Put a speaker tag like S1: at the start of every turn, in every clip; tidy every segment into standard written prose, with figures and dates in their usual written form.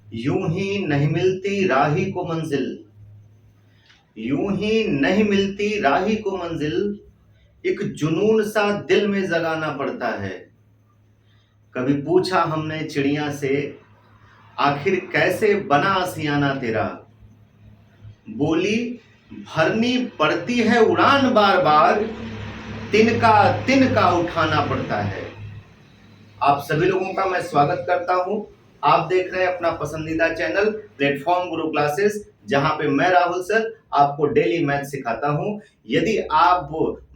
S1: यूं ही नहीं मिलती राही को मंजिल, यूं ही नहीं मिलती राही को मंजिल, एक जुनून सा दिल में जगाना पड़ता है। कभी पूछा हमने चिड़िया से, आखिर कैसे बना आशियाना तेरा। बोली, भरनी पड़ती है उड़ान बार बार, तिनका तिनका उठाना पड़ता है। आप सभी लोगों का मैं स्वागत करता हूं। आप देख रहे हैं अपना पसंदीदा चैनल प्लेटफॉर्म गुरु क्लासेस, जहां पे मैं राहुल सर आपको डेली मैथ सिखाता हूं। यदि आप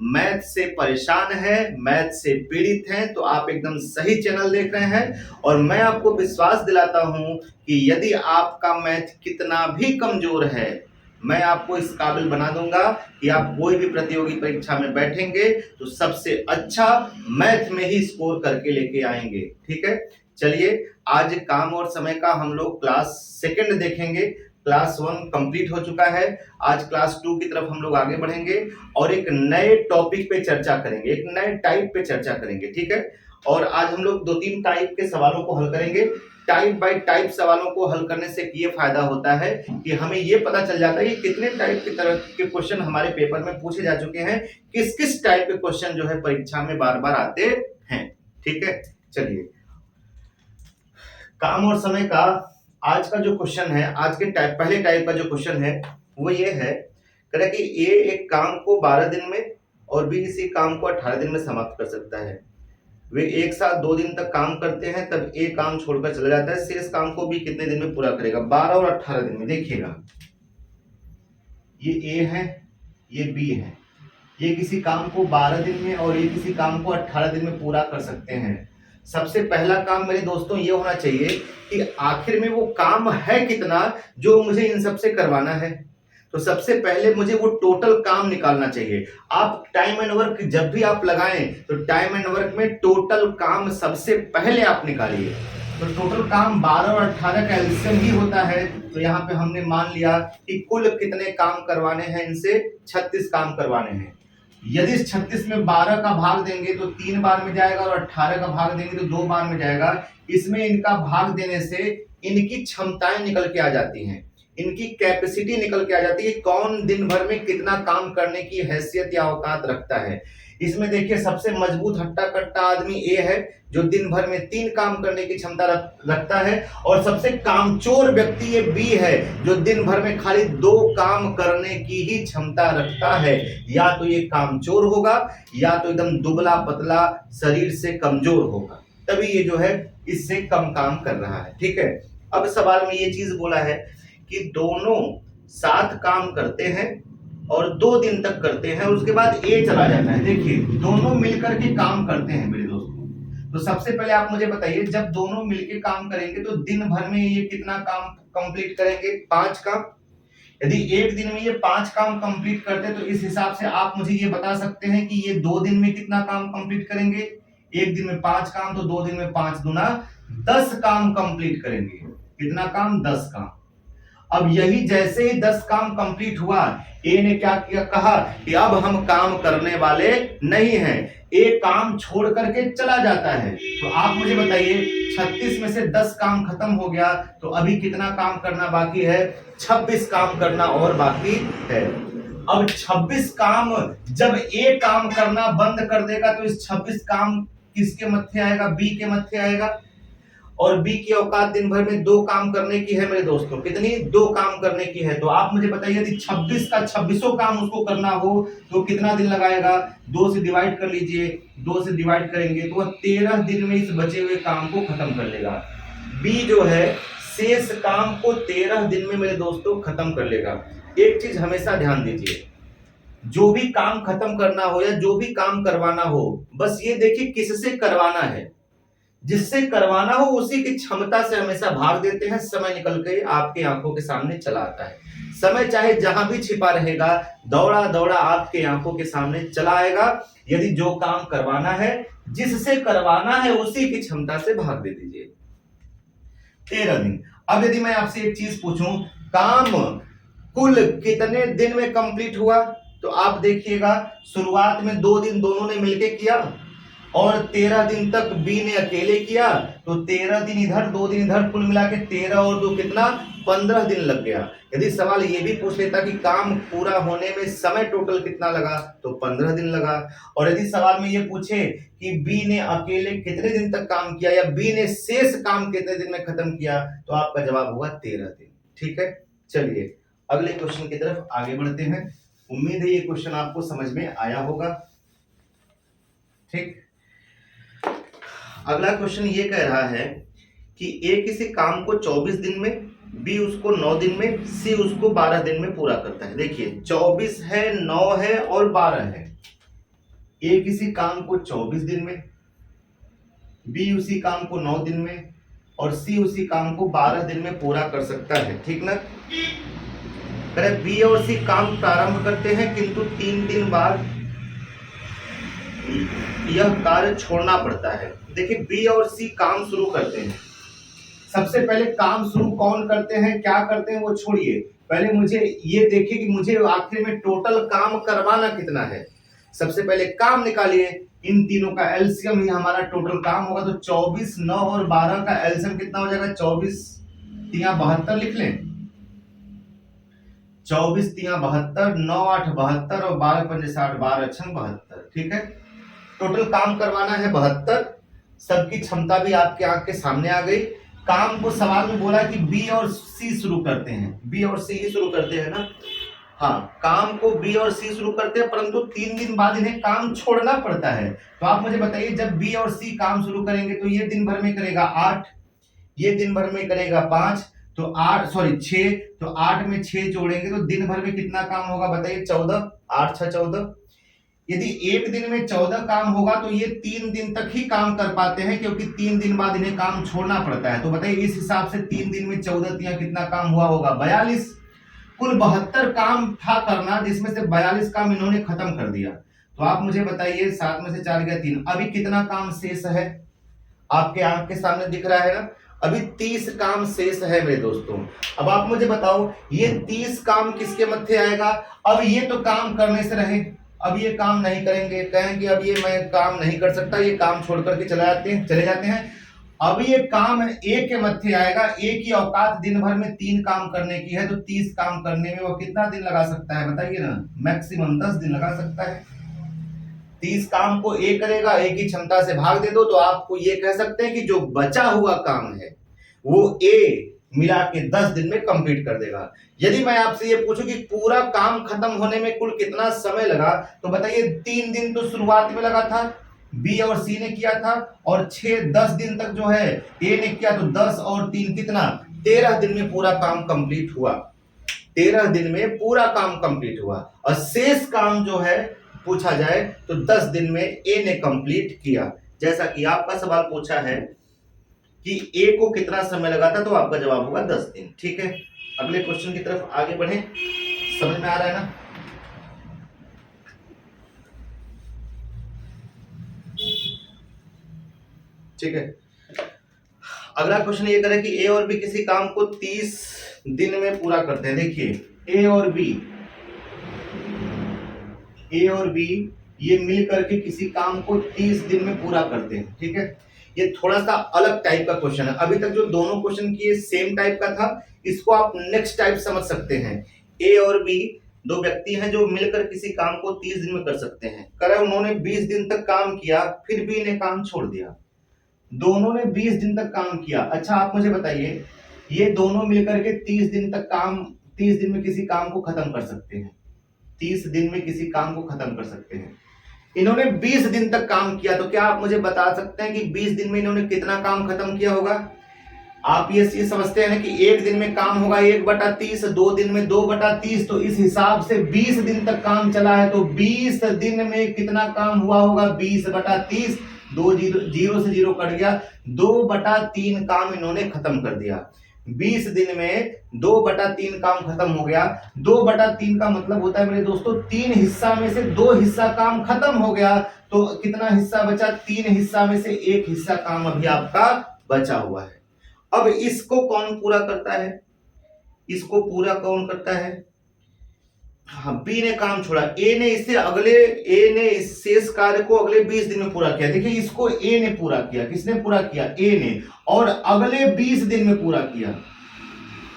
S1: मैथ से परेशान हैं, मैथ से पीड़ित हैं, तो आप एकदम सही चैनल देख रहे हैं। और मैं आपको विश्वास दिलाता हूं कि यदि आपका मैथ कितना भी कमजोर है, मैं आपको इस काबिल बना दूंगा कि आप कोई भी प्रतियोगी परीक्षा में बैठेंगे तो सबसे अच्छा मैथ में ही स्कोर करके लेके आएंगे। ठीक है, चलिए आज काम और समय का हम लोग क्लास सेकंड देखेंगे। क्लास 1 कंप्लीट हो चुका है। आज क्लास 2 की तरफ हम लोग आगे बढ़ेंगे और एक नए टॉपिक पे चर्चा करेंगे, एक नए टाइप पे चर्चा करेंगे। ठीक है, और आज हम लोग 2-3 टाइप के सवालों को हल करेंगे। टाइप बाय टाइप सवालों को हल करने से ये फायदा होता है कि हमें ये पता चल जाता है कि कितने टाइप की तरह के क्वेश्चन हमारे पेपर में पूछे जा चुके हैं, किस किस टाइप के क्वेश्चन जो है परीक्षा में बार बार आते हैं। ठीक है, चलिए काम और समय का आज का जो क्वेश्चन है, आज के पहले टाइप का जो क्वेश्चन है वो ये है, कह रहा है कि ए एक काम को 12 दिन में और बी इसी काम को 18 दिन में समाप्त कर सकता है। वे एक साथ 2 दिन तक काम करते हैं, तब ए काम छोड़कर चला जाता है। शेष काम को बी कितने दिन में पूरा करेगा? 12 और 18 दिन में। देखिएगा, ये ए है, ये बी है। ये किसी काम को 12 दिन में और ये किसी काम को 18 दिन में पूरा कर सकते हैं। सबसे पहला काम मेरे दोस्तों ये होना चाहिए कि आखिर में वो काम है कितना जो मुझे इन सबसे करवाना है। तो सबसे पहले मुझे वो टोटल काम निकालना चाहिए। आप टाइम एंड वर्क जब भी आप लगाएं तो टाइम एंड वर्क में टोटल काम सबसे पहले आप निकालिए। तो टोटल काम 12 और 18 का एलसीएम ही होता है। तो यहाँ पे हमने मान लिया कि कुल कितने काम करवाने हैं, इनसे 36 काम करवाने हैं। यदि 36 में 12 का भाग देंगे तो 3 बार में जाएगा और 18 का भाग देंगे तो 2 बार में जाएगा। इसमें इनका भाग देने से इनकी क्षमताएं निकल के आ जाती हैं, इनकी कैपेसिटी निकल के आ जाती है, कौन दिन भर में कितना काम करने की हैसियत या औकात रखता है। इसमें देखिए सबसे मजबूत हट्टा कट्टा आदमी ए है जो दिन भर में 3 काम करने की क्षमता रखता है, और सबसे कामचोर व्यक्ति ये बी है जो दिन भर में खाली 2 काम करने की ही क्षमता रखता है। या तो ये कामचोर होगा या तो एकदम दुबला पतला शरीर से कमजोर होगा, तभी ये जो है इससे कम काम कर रहा है। ठीक है, अब सवाल में ये चीज बोला है कि दोनों साथ काम करते हैं और 2 दिन तक करते हैं, उसके बाद ए चला जाता है। देखिए दोनों मिलकर के काम करते हैं मेरे दोस्तों। तो सबसे पहले आप मुझे बताइए, जब दोनों मिलकर काम करेंगे तो दिन भर में ये कितना काम कंप्लीट करेंगे? 5 काम। यदि एक दिन में ये 5 काम कंप्लीट करते हैं तो इस हिसाब से आप मुझे ये बता सकते हैं कि ये 2 दिन में कितना काम कंप्लीट करेंगे? एक दिन में 5 काम तो 2 दिन में 5 दूना 10 काम कंप्लीट करेंगे। कितना काम? 10 काम। अब यही जैसे ही 10 काम कंप्लीट हुआ, ए ने क्या किया, कहा कि अब हम काम करने वाले नहीं हैं। ए काम छोड़ करके चला जाता है। तो आप मुझे बताइए 36 में से 10 काम खत्म हो गया, तो अभी कितना काम करना बाकी है? 26 काम करना और बाकी है। अब 26 काम जब ए काम करना बंद कर देगा तो इस 26 काम किसके मत्थे आएगा? बी के मत्थे आएगा। और बी की औकात दिन भर में 2 काम करने की है मेरे दोस्तों। कितनी? 2 काम करने की है। तो आप मुझे बताइए यदि 26 का 26 काम उसको करना हो तो कितना दिन लगाएगा? 2 से डिवाइड कर लीजिए, 2 से डिवाइड करेंगे तो वह 13 दिन में इस बचे हुए काम को खत्म कर लेगा। बी जो है शेष काम को 13 दिन में मेरे दोस्तों खत्म कर लेगा। एक चीज हमेशा ध्यान दीजिए, जो भी काम खत्म करना हो या जो भी काम करवाना हो, बस ये देखिए किससे करवाना है। जिससे करवाना हो उसी की क्षमता से हमेशा भाग देते हैं, समय निकल के आपकी आंखों के सामने चला आता है। समय चाहे जहां भी छिपा रहेगा, दौड़ा दौड़ा आपके आंखों के सामने चला आएगा। यदि जो काम करवाना है, जिससे करवाना है, उसी की क्षमता से भाग दे दीजिए। 13 दिन। अब यदि मैं आपसे एक चीज पूछूं, काम कुल कितने दिन में कंप्लीट हुआ? तो आप देखिएगा शुरुआत में 2 दिन दोनों ने मिलकर किया, और 13 दिन तक बी ने अकेले किया, तो 13 दिन इधर 2 दिन इधर, कुल मिला के 13 और 2 कितना, 15 दिन लग गया। यदि सवाल ये भी पूछ लेता कि काम पूरा होने में समय टोटल कितना लगा, तो 15 दिन लगा। और यदि सवाल में ये पूछे कि बी ने अकेले कितने दिन तक काम किया या बी ने शेष काम कितने दिन में खत्म किया, तो आपका जवाब होगा 13 दिन। ठीक है, चलिए अगले क्वेश्चन की तरफ आगे बढ़ते हैं। उम्मीद है ये क्वेश्चन आपको समझ में आया होगा। ठीक, अगला क्वेश्चन ये कह रहा है कि ए किसी काम को 24 दिन में, बी उसको 9 दिन में, सी उसको 12 दिन में पूरा करता है। देखिए 24 है, 9 है और 12 है। ए किसी काम को 24 दिन में, बी उसी काम को 9 दिन में और सी उसी काम को 12 दिन में पूरा कर सकता है। ठीक ना, बी और सी काम प्रारंभ करते हैं किंतु 3 दिन बाद यह कार्य छोड़ना पड़ता है। देखिए बी और सी काम शुरू करते हैं। सबसे पहले काम शुरू कौन करते हैं, क्या करते हैं वो छोड़िए, पहले मुझे ये देखिए कि मुझे आखिर में टोटल काम करवाना कितना है। सबसे पहले काम निकालिए, इन तीनों का एलसीएम ही हमारा टोटल काम होगा। तो 24, 9 और 12 का एलसीएम कितना हो जाएगा, 24 तिया 72 लिख लें। 24 तिया 72, 9 8 72 और 12 पंजे 60, 12 छंग 72। ठीक है, टोटल काम करवाना है 72। सबकी क्षमता भी आपके आंख के सामने आ गई। काम को सवाल में बोला कि बी और सी शुरू करते हैं, बी और सी ही शुरू करते हैं ना। हाँ, काम को बी और सी शुरू करते हैं, परंतु 3 दिन बाद इन्हें काम छोड़ना पड़ता है। तो आप मुझे बताइए, जब बी और सी काम शुरू करेंगे तो ये दिन भर में करेगा 8, ये दिन भर में करेगा 5, तो 6, तो 8 में 6 जोड़ेंगे तो दिन भर में कितना काम होगा बताइए, 14, 8 6 14। यदि एक दिन में 14 काम होगा तो ये 3 दिन तक ही काम कर पाते हैं, क्योंकि 3 दिन बाद इन्हें काम छोड़ना पड़ता है। तो बताइए इस हिसाब से 3 दिन में 14 तिया कितना काम हुआ होगा, 42। कुल 72 काम था करना, जिसमें से 42 काम इन्होंने खत्म कर दिया। तो आप मुझे बताइए 7 में से 4 गया 3, अभी कितना काम शेष है, आपके आंख के सामने दिख रहा है ना, अभी 30 काम शेष है मेरे दोस्तों। अब आप मुझे बताओ ये 30 काम किसके मत्थे आएगा। अब ये तो काम करने से रहे, अब ये काम नहीं करेंगे, कहेंगे अब ये मैं काम नहीं कर सकता, ये काम छोड़ करके चले जाते हैं। अब ये काम ए के मत्थे आएगा। ए की औकात दिन भर में 3 काम करने की है, तो 30 काम करने में वो कितना दिन लगा सकता है बताइए ना, मैक्सिमम 10 दिन लगा सकता है। 30 काम को ए करेगा, ए की क्षमता से भाग दे दो, तो आपको ये कह सकते हैं कि जो बचा हुआ काम है वो ए मिला के 10 दिन में कंप्लीट कर देगा। यदि मैं आपसे ये पूछूं कि पूरा काम खत्म होने में कुल कितना समय लगा, तो बताइए 3 दिन तो शुरुआत में लगा था, बी और सी ने किया था, और 6-10 दिन तक जो है ए ने किया, तो 10 और 3 कितना, 13 दिन में पूरा काम कंप्लीट हुआ। 13 दिन में पूरा काम कंप्लीट हुआ। और शेष काम जो है पूछा जाए तो 10 दिन में ए ने कंप्लीट किया। जैसा कि आपका सवाल पूछा है कि ए को कितना समय लगा था, तो आपका जवाब होगा 10 दिन। ठीक है, अगले क्वेश्चन की तरफ आगे बढ़े, समझ में आ रहा है ना। ठीक है, अगला क्वेश्चन ये करें कि ए और बी किसी काम को 30 दिन में पूरा करते हैं। देखिए ए और बी ये मिल करके किसी काम को 30 दिन में पूरा करते हैं। ठीक है, ये थोड़ा सा अलग टाइप का क्वेश्चन है। अभी तक जो दोनों क्वेश्चन किए सेम टाइप का था, इसको आप नेक्स्ट टाइप समझ सकते हैं। ए और बी दो व्यक्ति हैं जो मिलकर किसी काम को 30 दिन में कर सकते हैं। करे उन्होंने 20 दिन तक काम किया, फिर बी ने काम छोड़ दिया। दोनों ने 20 दिन तक काम किया। अच्छा आप मुझे बताइए, ये दोनों मिलकर के 30 दिन में किसी काम को खत्म कर सकते हैं, 30 दिन में किसी काम को खत्म कर सकते हैं। इन्होंने 20 दिन तक काम किया, तो क्या आप मुझे बता सकते हैं कि 20 दिन में इन्होंने कितना काम खत्म किया होगा। आप ये समझते हैं ना कि एक दिन में काम होगा 1/30, 2 दिन में 2/30, तो इस हिसाब से 20 दिन तक काम चला है, तो 20 दिन में कितना काम हुआ होगा, 20/30, 2 जीरो से जीरो कट गया, 2/3 काम इन्होंने खत्म कर दिया। 20 दिन में 2/3 काम खत्म हो गया। 2/3 का मतलब होता है मेरे दोस्तों 3 हिस्सा में से 2 हिस्सा काम खत्म हो गया, तो कितना हिस्सा बचा, 3 हिस्सा में से 1 हिस्सा काम अभी आपका बचा हुआ है। अब इसको कौन पूरा करता है, इसको पूरा कौन करता है, हाँ, बी ने काम छोड़ा, ए ने इस शेष कार्य को अगले 20 दिन में पूरा किया। देखिए इसको ए ने पूरा किया, किसने पूरा किया? ए ने, और अगले 20 दिन में पूरा किया।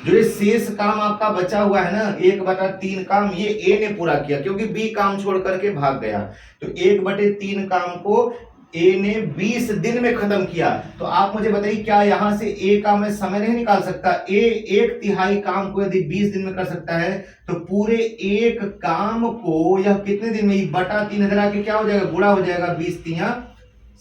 S1: जो ये शेष काम आपका बचा हुआ है ना 1/3 काम, ये ए ने पूरा किया क्योंकि बी काम छोड़ करके भाग गया। तो 1/3 काम को ए ने 20 दिन में खत्म किया। तो आप मुझे बताइए क्या यहां से ए का मैं समय नहीं निकाल सकता? ए 1/3 काम को यदि 20 दिन में कर सकता है तो पूरे एक काम को यह कितने दिन में, बटा 3 हजार आके क्या हो जाएगा, गुणा हो जाएगा, 20×3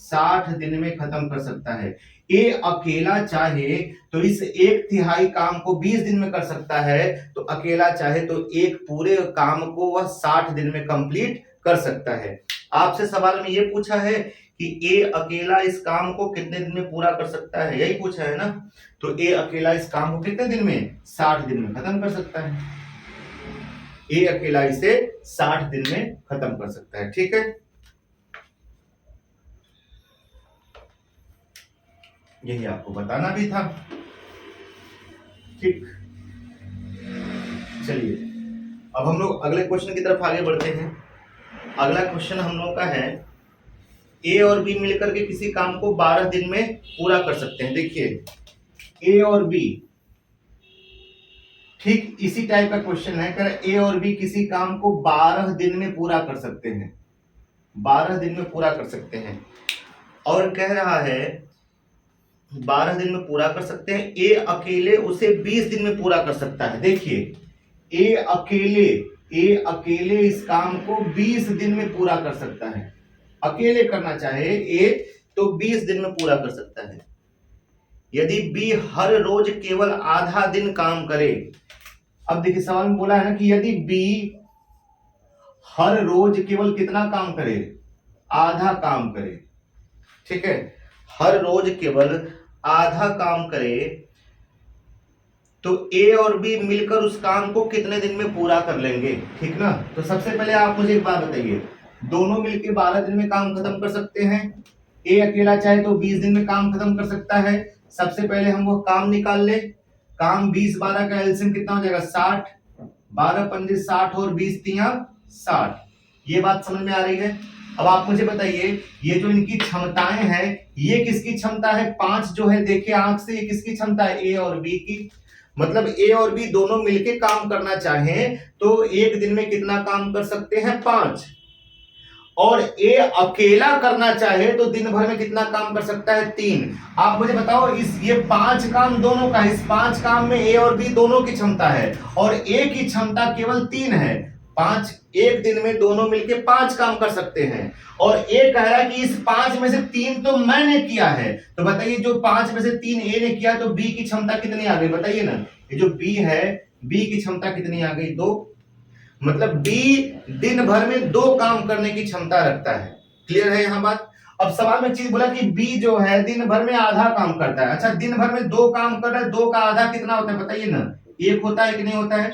S1: 60 दिन में खत्म कर सकता है। ए अकेला चाहे तो इस 1/3 काम को 20 दिन में कर सकता है, तो अकेला चाहे तो एक पूरे काम को वह 60 दिन में कंप्लीट कर सकता है। आपसे सवाल में यह पूछा है कि ए अकेला इस काम को कितने दिन में पूरा कर सकता है, यही पूछा है ना। तो ए अकेला इस काम को कितने दिन में, 60 दिन में खत्म कर सकता है। ए अकेला इसे 60 दिन में खत्म कर सकता है। ठीक है, यही आपको बताना भी था। ठीक, चलिए अब हम लोग अगले क्वेश्चन की तरफ आगे बढ़ते हैं। अगला क्वेश्चन हम लोग का है, ए और बी मिलकर के किसी काम को 12 दिन में पूरा कर सकते हैं। देखिए ए और बी, ठीक इसी टाइप का क्वेश्चन है, कर ए और बी किसी काम को 12 दिन में पूरा कर सकते हैं, 12 दिन में पूरा कर सकते हैं, और कह रहा है 12 दिन में पूरा कर सकते हैं। ए अकेले उसे 20 दिन में पूरा कर सकता है। देखिए ए अकेले इस काम को 20 दिन में पूरा कर सकता है। अकेले करना चाहे ए तो 20 दिन में पूरा कर सकता है। यदि बी हर रोज केवल आधा दिन काम करे, अब देखिए सवाल में बोला है ना कि यदि बी हर रोज केवल कितना काम करे, आधा काम करे। ठीक है, हर रोज केवल आधा काम करे तो ए और बी मिलकर उस काम को कितने दिन में पूरा कर लेंगे। ठीक ना, तो सबसे पहले आप मुझे एक बात बताइए, दोनों मिलकर 12 दिन में काम खत्म कर सकते हैं, ए अकेला चाहे तो 20 दिन में काम खत्म कर सकता है। सबसे पहले हम वो काम निकाल ले, काम 20-12 का एलसीएम कितना हो जाएगा, 60, 12 पंजे 60 और 20×3 60। ये बात समझ में आ रही है? अब आप मुझे बताइए ये जो इनकी क्षमताएं हैं, ये किसकी क्षमता है, 5 जो है देखिए आंख से, ये किसकी क्षमता है, ए और बी की। मतलब ए और बी दोनों मिलके काम करना चाहें तो एक दिन में कितना काम कर सकते हैं, 5। और ए अकेला करना चाहे तो दिन भर में कितना काम कर सकता है, 3। आप मुझे बताओ इस ये 5 काम दोनों का, इस 5 काम में ए और बी दोनों की क्षमता है और ए की क्षमता केवल 3 है। 5 एक दिन में दोनों मिलके 5 काम कर सकते हैं, और ए कह रहा है कि इस 5 में से 3 तो मैंने किया है। तो बताइए जो 5 में से 3 ए ने किया तो बी की क्षमता कितनी आ गई, बताइए ना। ये जो बी है, बी की क्षमता कितनी आ गई, 2। मतलब बी दिन भर में 2 काम करने की क्षमता रखता है। क्लियर है यहां बात? अब सवाल में चीज बोला कि बी जो है दिन भर में आधा काम करता है। अच्छा, दिन भर में 2 काम कर रहा है, 2 का आधा कितना होता है बताइए ना, 1 होता है कि नहीं होता है?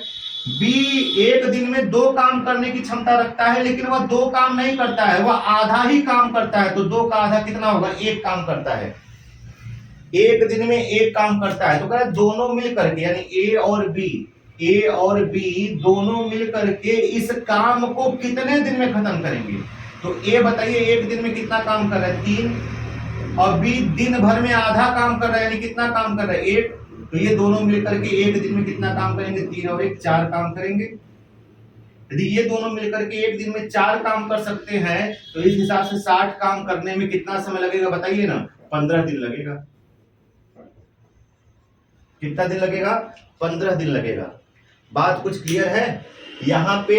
S1: बी एक दिन में 2 काम करने की क्षमता रखता है, लेकिन वह 2 काम नहीं करता है, वह आधा ही काम करता है। तो 2 का आधा कितना होगा, 1 काम करता है। एक दिन में 1 काम करता है। तो कह रहा है दोनों मिल करके, यानी ए और बी दोनों मिल करके इस काम को कितने दिन में खत्म करेंगे। तो ए बताइए एक दिन में कितना काम कर रहा है, 3, और बी दिन भर में आधा काम कर रहा है, यानी कितना काम कर रहा है, 1। तो ये दोनों मिलकर के एक दिन में कितना काम करेंगे, 3 और 1 4 काम करेंगे। यदि ये दोनों मिलकर के एक दिन में 4 काम कर सकते हैं तो इस हिसाब से 60 काम करने में कितना समय लगेगा बताइए ना, 15 दिन लगेगा। कितना दिन लगेगा, 15 दिन लगेगा। बात कुछ क्लियर है? यहां पे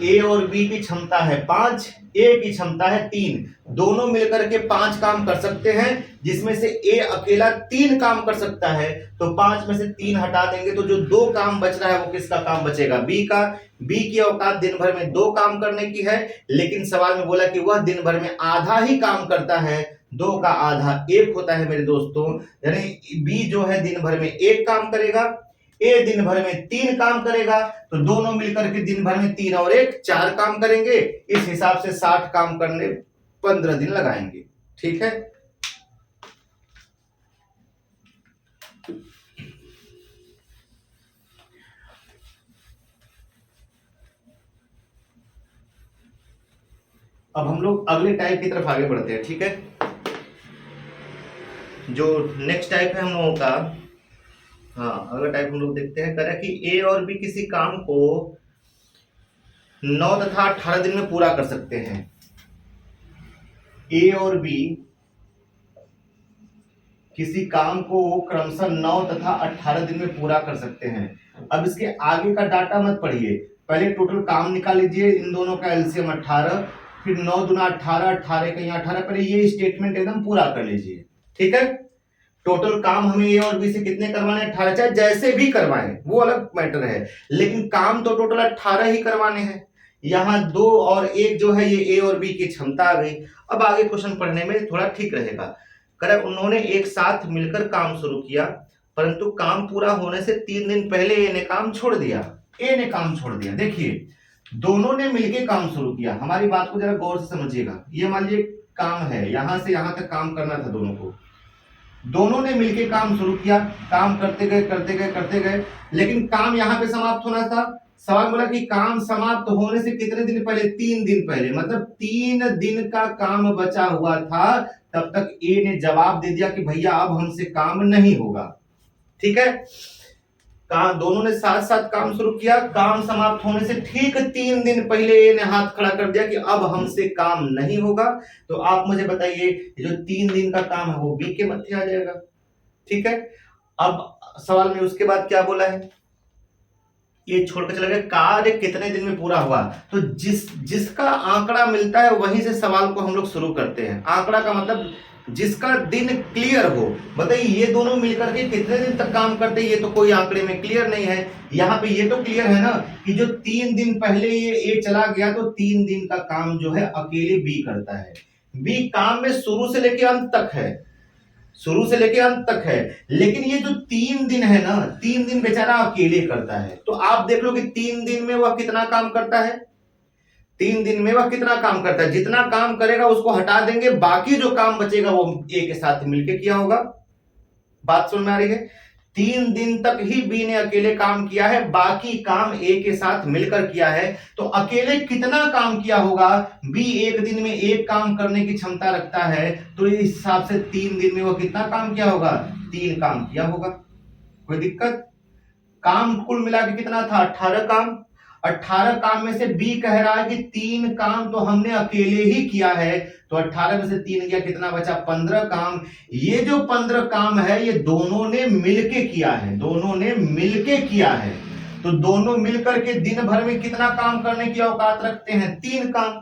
S1: ए और बी की क्षमता है 5, ए की क्षमता है 3, दोनों मिलकर के 5 काम कर सकते हैं, जिसमें से ए अकेला 3 काम कर सकता है। तो 5 में से 3 हटा देंगे तो जो 2 काम बच रहा है वो किसका काम बचेगा, बी का। बी की औकात दिन भर में 2 काम करने की है, लेकिन सवाल में बोला कि वह दिन भर में आधा ही काम करता है। 2 का आधा 1 होता है मेरे दोस्तों, यानी बी जो है दिन भर में 1 काम करेगा, ए दिन भर में 3 काम करेगा। तो दोनों मिलकर के दिन भर में 3 और 1 4 काम करेंगे। इस हिसाब से 60 काम करने 15 दिन लगाएंगे। ठीक है, अब हम लोग अगले टाइप की तरफ आगे बढ़ते हैं, ठीक है। जो नेक्स्ट टाइप है हम लोगों का, हाँ अगला टाइप हम लोग देखते हैं, कह रहा है कि ए और बी किसी काम को 9 तथा 18 दिन में पूरा कर सकते हैं। ए और बी किसी काम को क्रमशः 9 तथा 18 दिन में पूरा कर सकते हैं। अब इसके आगे का डाटा मत पढ़िए, पहले टोटल काम निकाल लीजिए, इन दोनों का एलसीएम 18, फिर 9 दूना 18, 18 का यहाँ 18, पहले ये स्टेटमेंट एकदम पूरा कर लीजिए, ठीक है। टोटल काम हमें ए और बी से कितने करवाने हैं? 18, चाहे जैसे भी करवाएं वो अलग मैटर है, लेकिन काम तो टोटल 18 ही करवाने हैं। यहाँ 2 और 1 जो है ये ए और बी की क्षमता आ गई। अब आगे क्वेश्चन पढ़ने में थोड़ा ठीक रहेगा। करेक्ट, उन्होंने एक साथ मिलकर काम शुरू किया, परंतु काम पूरा होने से 3 दिन पहले ए ने काम छोड़ दिया। ए ने काम छोड़ दिया, देखिए दोनों ने मिलकर काम शुरू किया। हमारी बात को जरा गौर से समझिएगा। ये मान लीजिए काम है, यहां से यहां तक काम करना था दोनों को, दोनों ने मिलकर काम शुरू किया, काम करते गए करते गए करते गए, लेकिन काम यहां पे समाप्त होना था। सवाल बोला कि काम समाप्त होने से कितने दिन पहले? 3 दिन पहले, मतलब 3 दिन का काम बचा हुआ था। तब तक ए ने जवाब दे दिया कि भैया अब हमसे काम नहीं होगा, ठीक है। काम दोनों ने साथ साथ काम शुरू किया, काम समाप्त होने से ठीक 3 दिन पहले ए ने हाथ खड़ा कर दिया कि अब हमसे काम नहीं होगा। तो आप मुझे बताइए, जो 3 दिन का काम है वो बी के मध्य आ जाएगा, ठीक है। अब सवाल में उसके बाद क्या बोला है, ये छोड़कर चला गया, कार्य कितने दिन में पूरा हुआ। तो जिसका आंकड़ा मिलता है वहीं से सवाल को हम लोग शुरू करते हैं। आंकड़ा का मतलब जिसका दिन क्लियर हो। बताइए ये दोनों मिलकर के कितने दिन तक काम करते हैं, ये तो कोई आंकड़े में क्लियर नहीं है। यहाँ पे ये तो क्लियर है ना कि जो 3 दिन पहले ये ए चला गया तो 3 दिन का काम जो है अकेले बी करता है। बी काम में शुरू से लेकर अंत तक है, शुरू से लेके अंत तक है, लेकिन ये जो 3 दिन है ना, 3 दिन बेचारा अकेले करता है। तो आप देख लो कि 3 दिन में वह कितना काम करता है, 3 दिन में वह कितना काम करता है। जितना काम करेगा उसको हटा देंगे, बाकी जो काम बचेगा वो ए के साथ मिलके किया होगा। बात समझ में आ रही है? 3 दिन तक ही बी ने अकेले काम किया है, बाकी काम ए के साथ मिलकर किया है। तो अकेले कितना काम किया होगा? बी एक दिन में एक काम करने की क्षमता रखता है, तो इस हिसाब से 3 दिन में वो कितना काम किया होगा? 3 काम किया होगा। कोई दिक्कत? काम कुल मिला के कितना था? 18 काम। 18 काम में से बी कह रहा है कि 3 काम तो हमने अकेले ही किया है, तो 18 में से 3 गया, कितना बचा? 15 काम। ये जो 15 काम है ये दोनों ने मिलके किया है, दोनों ने मिलके किया है। तो दोनों मिलकर के दिन भर में कितना काम करने की औकात रखते हैं? 3 काम।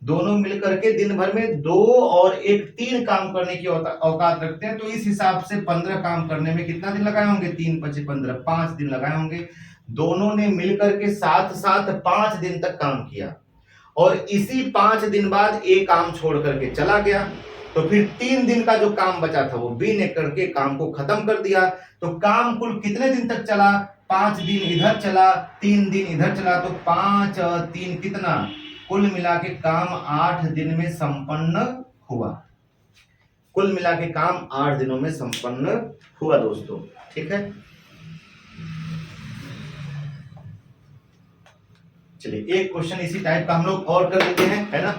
S1: दोनों मिलकर के दिन भर में 2 और 1 3 काम करने की औकात रखते हैं। तो इस हिसाब से 15 काम करने में कितना दिन लगाए होंगे? 3 5 15, 5 दिन लगाए होंगे। दोनों ने मिलकर के साथ साथ 5 दिन तक काम किया, और इसी 5 दिन बाद एक काम छोड़ करके चला गया। तो फिर 3 दिन का जो काम बचा था वो बी ने करके काम को खत्म कर दिया। तो काम कुल कितने दिन तक चला? 5 दिन इधर चला, 3 दिन इधर चला, तो 5 और 3 कितना? कुल मिला के काम 8 दिन में संपन्न हुआ। कुल मिला के काम 8 दिनों में संपन्न हुआ दोस्तों, ठीक है। चलिए एक क्वेश्चन इसी टाइप का हम लोग और कर लेते हैं, है ना।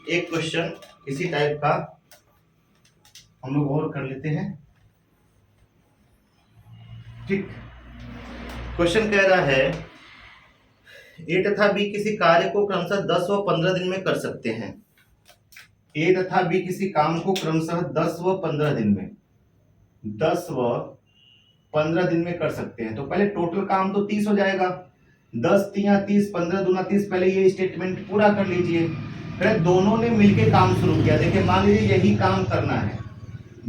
S1: एक क्वेश्चन इसी टाइप का हम लोग और कर लेते हैं, ठीक। क्वेश्चन कह रहा है ए तथा बी किसी कार्य को क्रमशः 10 व 15 दिन में कर सकते हैं। ए तथा बी किसी काम को क्रमशः 10 व 15 दिन में, 10 व 15 दिन में कर सकते हैं। तो पहले टोटल काम तो 30 हो जाएगा, 10 तिया 30, 15 दूना 30। पहले ये स्टेटमेंट पूरा कर लीजिए। फिर दोनों ने मिलके काम शुरू किया। देखिए मान लीजिए यही काम करना है,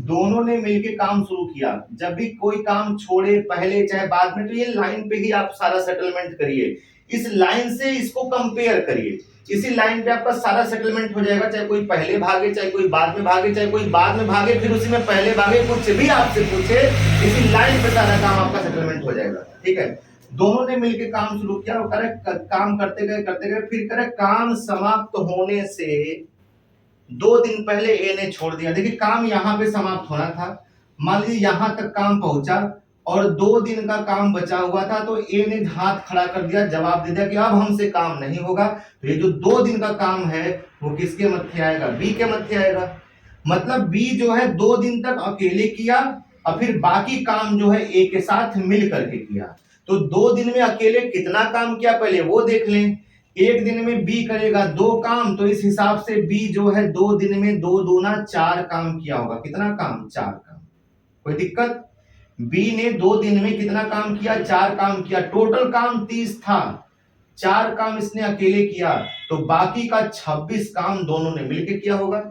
S1: दोनों ने मिलके काम शुरू किया। जब भी कोई काम छोड़े पहले चाहे बाद में, तो ये लाइन पे ही आप सारा सेटलमेंट करिए। इस लाइन से इसको कंपेयर करिए, इसी लाइन पे आपका सारा सेटलमेंट हो जाएगा। चाहे कोई पहले भागे, चाहे कोई बाद में भागे, चाहे कोई बाद में भागे फिर उसी में पहले भागे, कुछ भी आपसे पूछे, इसी लाइन पे सारा काम आपका सेटलमेंट हो जाएगा, ठीक है। दोनों ने मिलकर काम शुरू किया, वो करे काम करते गए, फिर करे काम समाप्त होने से 2 दिन पहले ए ने छोड़ दिया। देखिए काम यहां पे समाप्त होना था, मान लीजिए यहां तक काम पहुंचा और 2 दिन का काम बचा हुआ था, तो ए ने हाथ खड़ा कर दिया, जवाब दे दिया कि अब हमसे काम नहीं होगा। तो ये जो 2 दिन का काम है वो किसके मध्य आएगा? बी के मध्य आएगा। मतलब बी जो है 2 दिन तक अकेले किया और फिर बाकी काम जो है ए के साथ मिल करके किया। तो 2 दिन में अकेले कितना काम किया पहले वो देख लें। एक दिन में बी करेगा 2 काम, तो इस हिसाब से बी जो है 2 दिन में 2 दूना 4 काम किया होगा। कितना काम? 4 काम। कोई दिक्कत? बी ने 2 दिन में कितना काम किया? 4 काम किया। टोटल काम 30 था, 4 काम इसने अकेले किया, तो बाकी का 26 काम दोनों ने मिलकर किया होगा।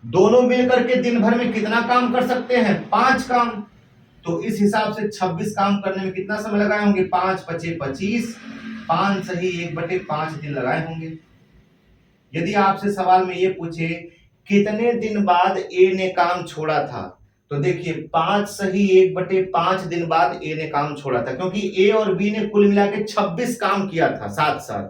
S1: दोनों मिलकर के दिन भर में कितना काम कर सकते हैं? 5 काम। तो इस हिसाब से 26 काम करने में कितना समय लगाए होंगे? 5 पचे 25, 5 सही 1/5 दिन लगाए होंगे। यदि आपसे सवाल में ये पूछे कितने दिन बाद ए ने काम छोड़ा था, तो देखिए 5 सही 1/5 दिन बाद ए ने काम छोड़ा था, क्योंकि ए और बी ने कुल मिला के 26 काम किया था साथ साथ।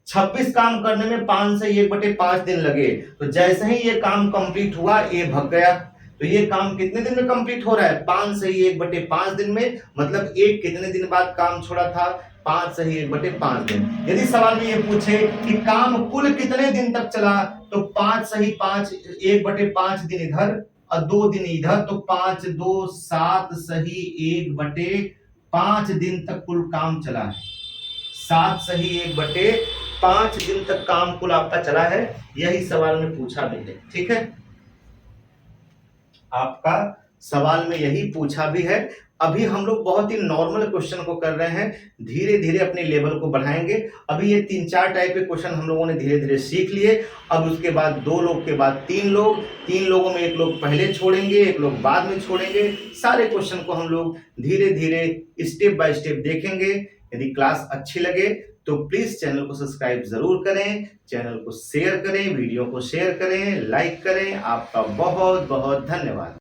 S1: 26 काम करने में 5 से 1/5 दिन लगे, तो जैसे ही ये काम कंप्लीट हुआ ए भग गया। तो ये काम कितने दिन में कंप्लीट हो रहा है? 5 से 1/5 दिन में। मतलब ए कितने दिन बाद काम छोड़ा था? 5 से 1/5 दिन। यदि सवाल में ये पूछे कि काम कुल कितने दिन तक चला, तो 5 सही 5 1/5 दिन इधर और 2 दिन इधर, तो 5 2 7 सही 1/5 दिन तक कुल काम चला है। 7 सही 1/5 दिन तक काम कुल आपका चला है। यही सवाल में पूछा भी है। ठीक है, आपका सवाल में यही पूछा भी है। अभी हम लोग बहुत ही नॉर्मल क्वेश्चन को कर रहे हैं, धीरे धीरे अपने लेवल को बढ़ाएंगे। अभी ये 3-4 टाइप के क्वेश्चन हम लोगों ने धीरे धीरे सीख लिए। अब उसके बाद 2 लोग के बाद 3 लोग, 3 लोगों में 1 लोग पहले छोड़ेंगे, 1 लोग बाद में छोड़ेंगे। सारे क्वेश्चन को हम लोग धीरे धीरे स्टेप बाय स्टेप देखेंगे। यदि क्लास अच्छी लगे तो प्लीज चैनल को सब्सक्राइब जरूर करें, चैनल को शेयर करें, वीडियो को शेयर करें, लाइक करें। आपका बहुत बहुत धन्यवाद।